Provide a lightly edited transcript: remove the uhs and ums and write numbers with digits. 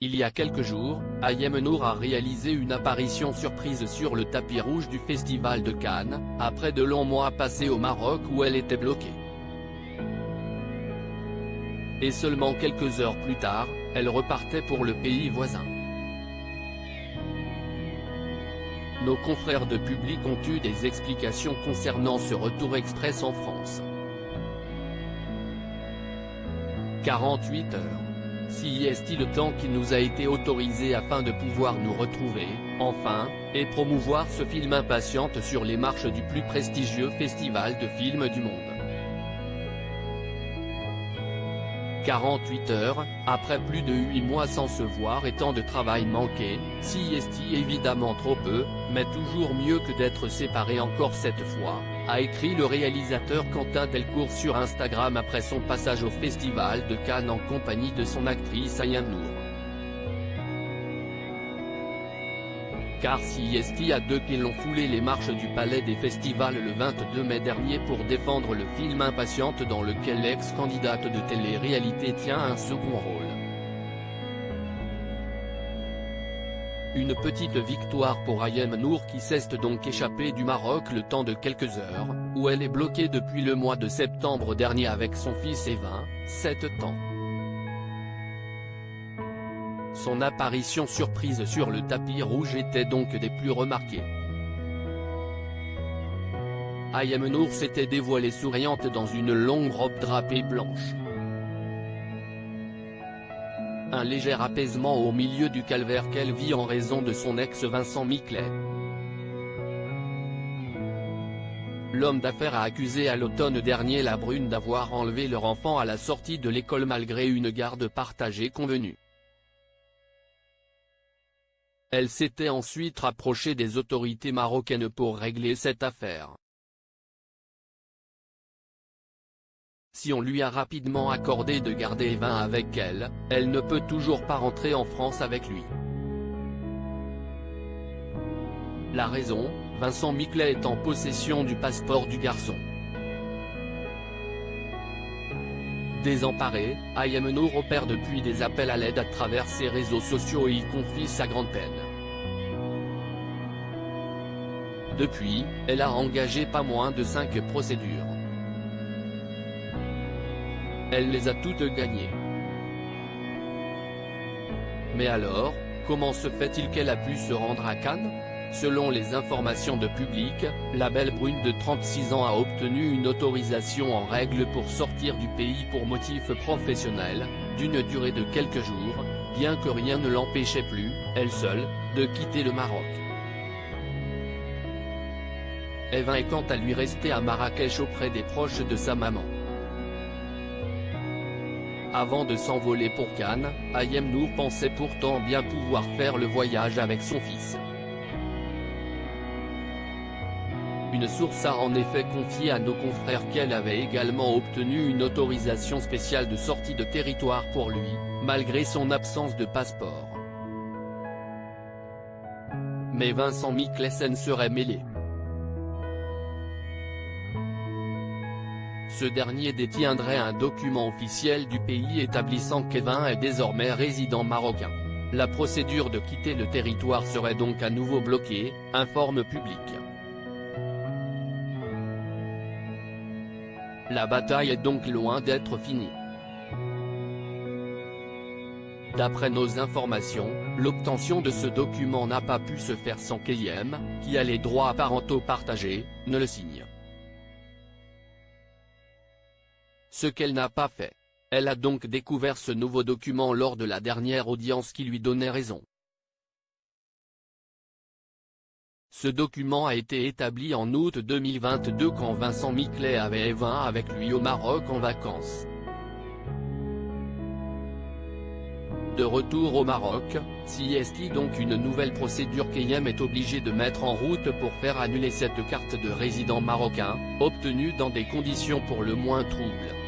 Il y a quelques jours, Ayem Nour a réalisé une apparition surprise sur le tapis rouge du Festival de Cannes, après de longs mois passés au Maroc où elle était bloquée. Et seulement quelques heures plus tard, elle repartait pour le pays voisin. Nos confrères de Public ont eu des explications concernant ce retour express en France. 48 heures. Si est-il le temps qui nous a été autorisé afin de pouvoir nous retrouver, enfin, et promouvoir ce film impatiente sur les marches du plus prestigieux festival de films du monde. 48 heures, après plus de 8 mois sans se voir et tant de travail manqué, si est évidemment trop peu, mais toujours mieux que d'être séparés encore cette fois, a écrit le réalisateur Quentin Delcourt sur Instagram après son passage au Festival de Cannes en compagnie de son actrice Ayem Nour. Car si est a deux qui l'ont foulé les marches du Palais des Festivals le 22 mai dernier pour défendre le film Impatiente dans lequel l'ex-candidate de télé-réalité tient un second rôle. Une petite victoire pour Ayem Nour qui s'est donc échappée du Maroc le temps de quelques heures, où elle est bloquée depuis le mois de septembre dernier avec son fils et 27 ans. Son apparition surprise sur le tapis rouge était donc des plus remarquées. Ayem Nour s'était dévoilée souriante dans une longue robe drapée blanche. Un léger apaisement au milieu du calvaire qu'elle vit en raison de son ex Vincent Miclet. L'homme d'affaires a accusé à l'automne dernier la brune d'avoir enlevé leur enfant à la sortie de l'école malgré une garde partagée convenue. Elle s'était ensuite rapprochée des autorités marocaines pour régler cette affaire. Si on lui a rapidement accordé de garder Evin avec elle, elle ne peut toujours pas rentrer en France avec lui. La raison, Vincent Miclet est en possession du passeport du garçon. Désemparée, Ayem Nour opère depuis des appels à l'aide à travers ses réseaux sociaux et y confie sa grande peine. Depuis, elle a engagé pas moins de 5 procédures. Elle les a toutes gagnées. Mais alors, comment se fait-il qu'elle a pu se rendre à Cannes ? Selon les informations de Public, la belle brune de 36 ans a obtenu une autorisation en règle pour sortir du pays pour motif professionnel, d'une durée de quelques jours, bien que rien ne l'empêchait plus, elle seule, de quitter le Maroc. Evin est quant à lui restée à Marrakech auprès des proches de sa maman. Avant de s'envoler pour Cannes, Ayem Nour pensait pourtant bien pouvoir faire le voyage avec son fils. Une source a en effet confié à nos confrères qu'elle avait également obtenu une autorisation spéciale de sortie de territoire pour lui, malgré son absence de passeport. Mais Vincent Miclet s'en serait mêlé. Ce dernier détiendrait un document officiel du pays établissant qu'Evin est désormais résident marocain. La procédure de quitter le territoire serait donc à nouveau bloquée, informe Public. La bataille est donc loin d'être finie. D'après nos informations, l'obtention de ce document n'a pas pu se faire sans qu'Ayem, qui a les droits parentaux partagés, ne le signe. Ce qu'elle n'a pas fait. Elle a donc découvert ce nouveau document lors de la dernière audience qui lui donnait raison. Ce document a été établi en août 2022 quand Vincent Miclet avait Evin avec lui au Maroc en vacances. De retour au Maroc, si est donc une nouvelle procédure qu'Ayem est obligé de mettre en route pour faire annuler cette carte de résident marocain, obtenue dans des conditions pour le moins troubles.